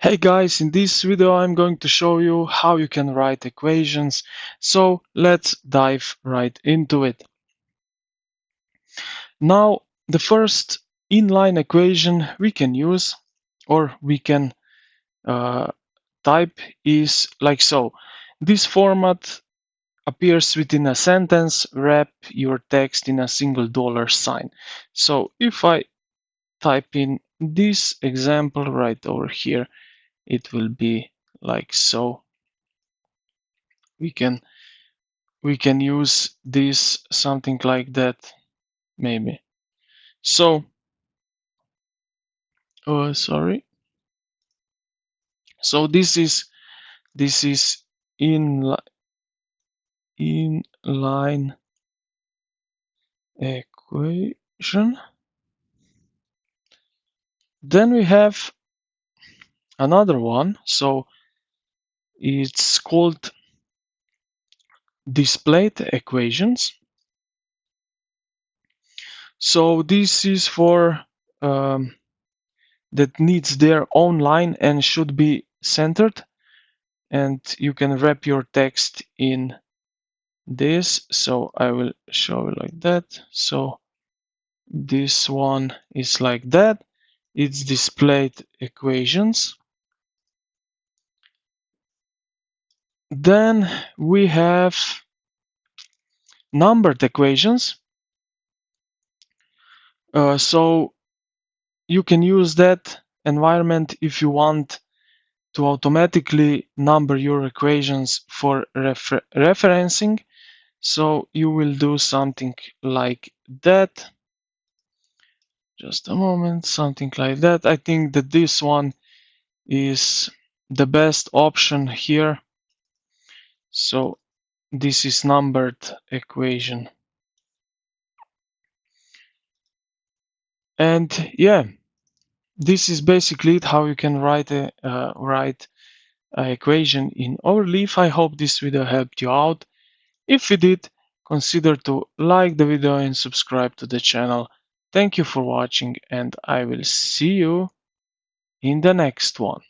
Hey guys, in this video I'm going to show you how you can write equations, so let's dive right into it. Now, the first inline equation we can use or we can type is like so. This format appears within a sentence, wrap your text in a single dollar sign. So if I type in this example right over here, it will be like so. We can use this something like that maybe. So sorry. So this is in inline equation. Then we have another one, so it's called displayed equations. So this is for that needs their own line and should be centered, and you can wrap your text in this. So I will show you like that. So this one is like that. It's displayed equations. Then we have numbered equations. So you can use that environment if you want to automatically number your equations for referencing. So you will do something like that. Just a moment, something like that. I think that this one is the best option here. So this is numbered equation. And yeah, this is basically it, how you can write a equation in Overleaf. I hope this video helped you out. If it did, consider to like the video and subscribe to the channel. Thank you for watching, and I will see you in the next one.